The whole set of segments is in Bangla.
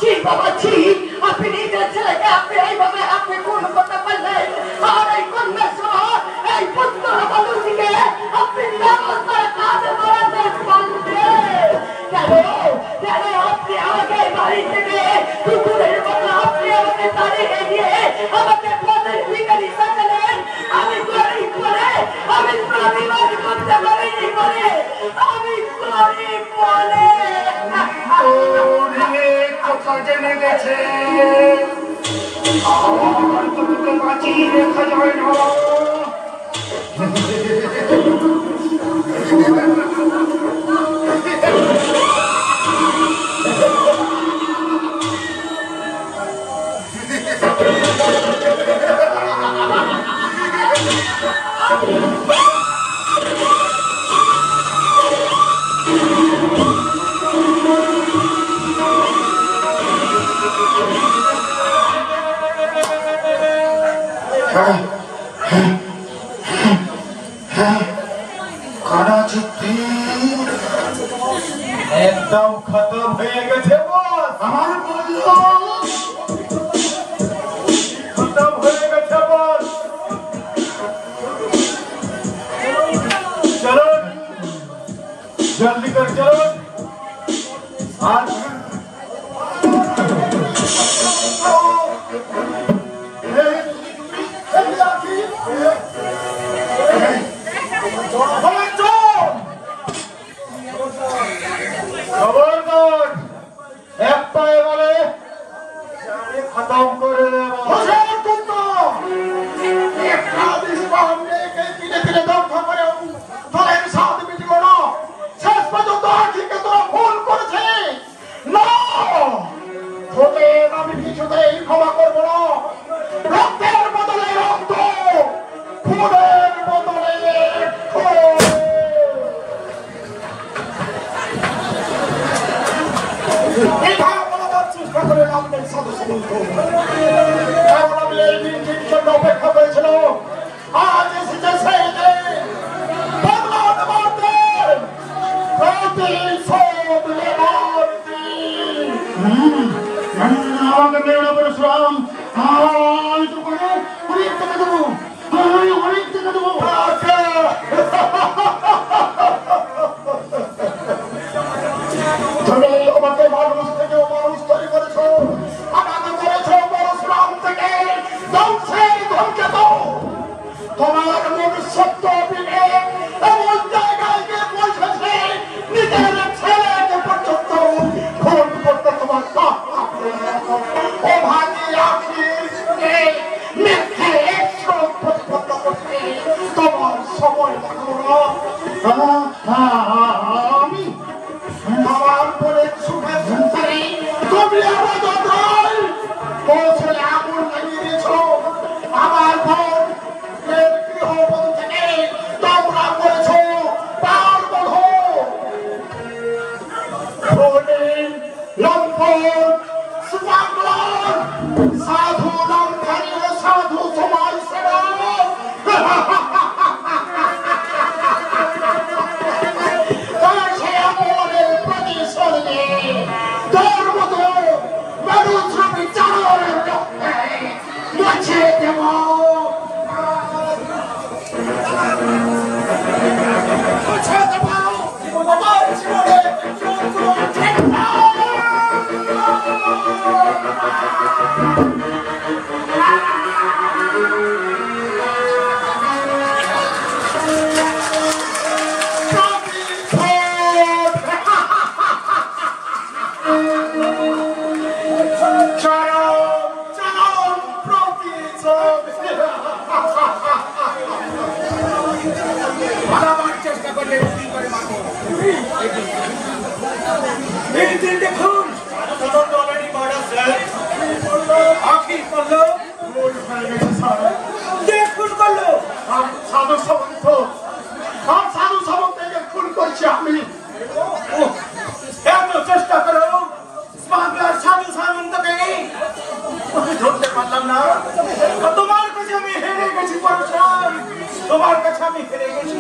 ছি বাবা ছি, আপনি নিজের ছেলেকে আপনি এইভাবে আপনি কোন কথা বললেন, আর এই কন্যা সহ এই পুত্র মানুষকে আপনি ব্যবস্থার কাজে বাড়াতে পারলেন কেন? কেন আপনি আমাকে বাড়ি থেকে কুকুরের মতো আপনি আমাকে তাড়িয়ে দিয়ে আমাকে পথের ভিখারি সাজালেন? আমি গরিব বলে, আমি প্রতিবাদ করতে পারিনি বলে, আমি গরিব বলে কথা জেনে গেছে আর তোকে বাঁচিয়ে রেখা যায় না। একদম খতম হয়ে গেছে বস। আমার বলল খতম হয়ে গেছে বস। চলুন জলদি করে চলুন। আর খতম করে দেব। আমি কিছুতেই ক্ষমা করবো না। রক্তের বদলে রক্ত, খুনের বদলে চেষ্টা করে আমাদের সদস্য আমি এই দিনটির জন্য অপেক্ষা করেছিল। আজ এসেছে সেই দিন, বদলা দেবার দিন, প্রতিশোধ নেবার দিন। আমাকে মেরো না পরশুরাম, আমি তো অনেক টাকা দেবো, আমি অনেক টাকা দেবো। তুমি আমাকে মানুষ থেকে মানুষ তৈরি করেছো, আমাকে করেছো পরশুরাম থেকে ধ্বংসের ধমকে দাও। তোমার মনুষ্যত্ব দিনে এমন জায়গায় গিয়ে পৌঁছেছে নিজের ছেলেকে পর্যন্ত খুন করতে তোমার ও ভাগি আখিরকে মিথ্যে প্রতিপন্ন করতে তোমার সময় লাগাবো না। আমি আমার বলে সুখে সংসারে তুমি আমার যন্ত্রণায় পৌঁছলে আগুন লাগিয়ে দিয়েছ। আমার বোন গৃহবধূ থেকে তোমরা করেছ তার বধ। লম্পট, সুপাগল, সাধু লঙ্কারী ও সাধু সমাজ সেবা দেখুন করলো সাধু সামন্ত, সাধু সামন্তকে খুন করছি আমি। এত চেষ্টা করো বাংলার সাধু সামন্তকে ধরতে পারলাম না। তোমার কাছে আমি হেরে গেছি পরশুরাম, তোমার কাছে আমি হেরে গেছি।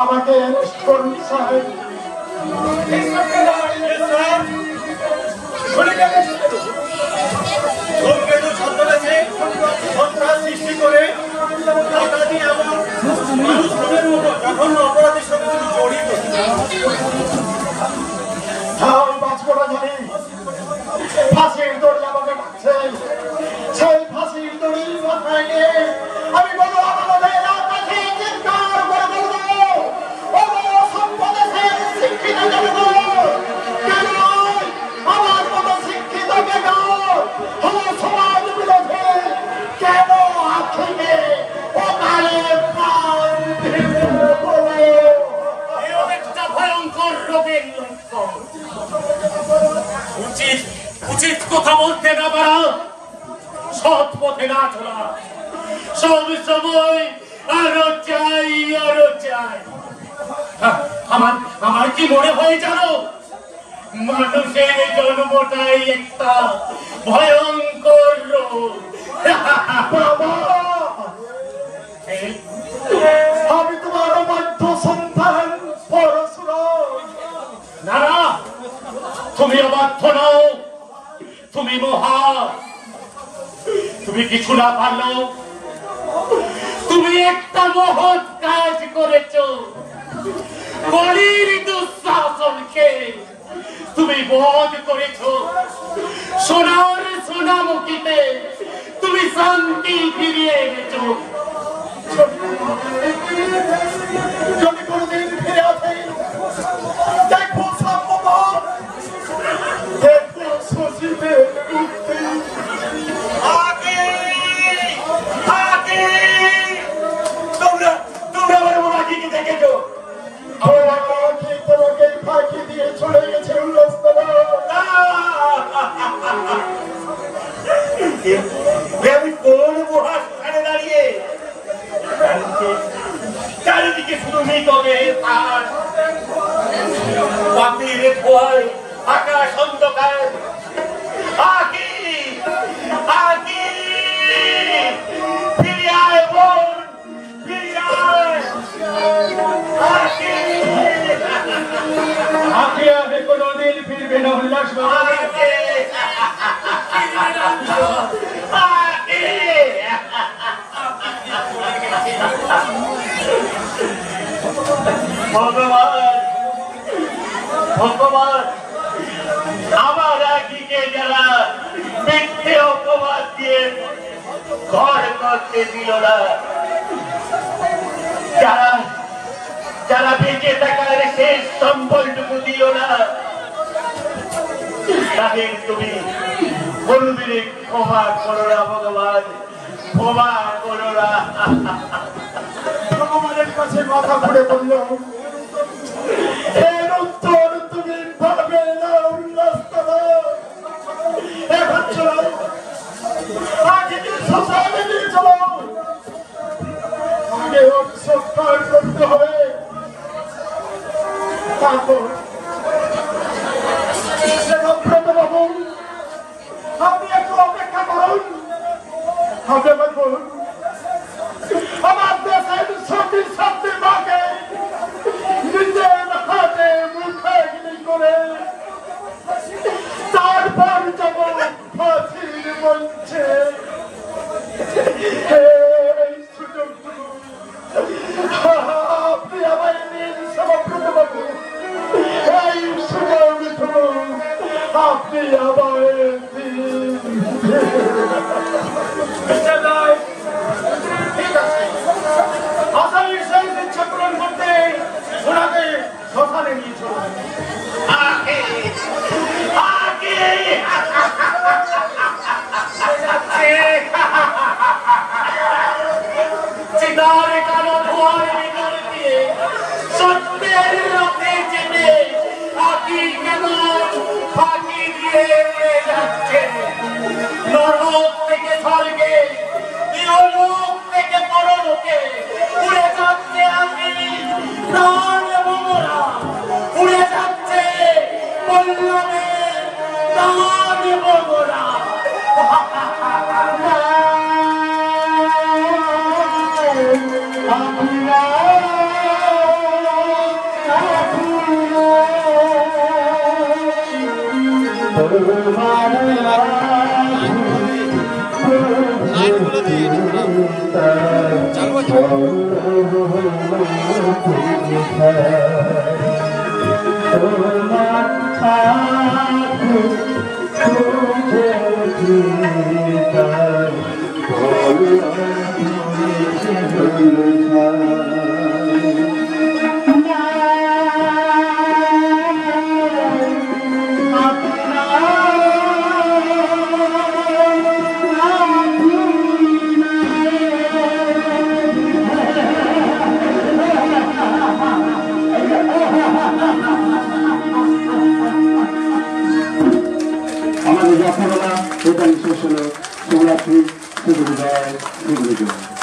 আমাকে অ্যারেস্ট করুন সাহেব। জঘন্য অপরাধের সঙ্গে তুমি জড়িত। আমি বাঁচবো না জানি, ফাঁসির দড়ি আমাকে ডাকছে, সেই ফাঁসির দড়ি মাথায় নিয়ে আমি বলবো আমাদের কাছে চিৎকার করে বলবো, ও সম্পদেশের শিক্ষিত জনগণ, কেন নয় আমার মতো শিক্ষিত বেকার হলো সমাজ বিরোধী, কেন আখিকে ও কালে প্রাণ ভেঙে বলো। এই অনেকটা ভয়ঙ্কর রোগের লক্ষণ। উচিত উচিত কথা বলতে না পারা, সৎ পথে না চলা, সব সময় আরো চাই আরো চাই। আমার আমার কি মনে হয় জানো, মানুষের জন্মটাই একটা ভয়ঙ্কর রোগ। বাবা, আমি তোমার অবাধ্য সন্তান পরশুরাম। না না, তুমি অবাধ্য নও, তুমি মহা। তুমি কিছু না পারলেও তুমি একটা মহৎ কাজ করেছো। বলির দুঃশাসনকে তুমি বধ করেছো। সোনার সোনামুখীতে তুমি শান্তি ফিরিয়ে এনেছো। যদি কোনদিন ফিরে আসে, দেখো সম্ভব, দেখো শশীদের মুক্তি। আগে আগে তোমরা তোমরা আমার মোনাকিকে দেখেছো? আমার আখি তোমাকে ফাঁকি দিয়ে চলে গেছে উল্লাসতলা। আমি কোন মহা স্থানে দাঁড়িয়ে চারিদিকে শুধু মৃতবে আর পাখির ভয়, আকাশ অন্ধকার। আকি আকি ফিরে আয় বোন, ফিরে আয় আকি। আখি আগে কোনদিন ফিরবে না উল্লাস বাবা। ভগবান ভগবান, আমার আখিকে যারা মিথ্যে অপবাদ দিয়ে ঘর করতে দিল না, যারা যারা বেঁচে থাকার শেষ সম্বলটুকু দিল না, তাদের তুমি বলবি ক্ষমা করো না ভগবান, ক্ষমা করো না। ভগবানের কাছে মাথা ঘুরে বলল, এর উত্তর তুমি পাবে না উল্লাসতলা। এখন চলো, আখিকে শ্মশানে নিয়ে চলো। আগে সংস্কার করতে হবে, তারপর বাবু আপনি একটু অপেক্ষা করুন। আপনি বলুন, আমার দেশের সতী সাথী মাকে নিজের হাতে মুখে করে তারপর যাব ফাঁসির মঞ্চে। এই সুযোগটুকু আপনি আমায় নিন সভাব্রত বাবু, এই সুযোগটুকু আপনি আমায় দিন। ঠিক আছে, আসামির সেই ইচ্ছা পূরণ করতে ওনাকে শ্মশানে নিয়ে চলুন। আগে আগে চিতার কালো ধোয়ার ভিতর দিয়ে সত্যের রথে চেপে আকি কেমন ফাঁকি দিয়ে উড়ে যাচ্ছে। নরক থেকে স্বর্গে, ইহলোক থেকে পরলোকে উড়ে যাচ্ছে আকি, প্রাণ ভোমরা উড়ে যাচ্ছে পল্লবে প্রাণ ভোমরা। লাইটগুলো দিয়ে আমাদের যাত্রাবেলা এটা বিশেষ হল শিবরাত্রি শুভ বিদায় শুভ বিজয়।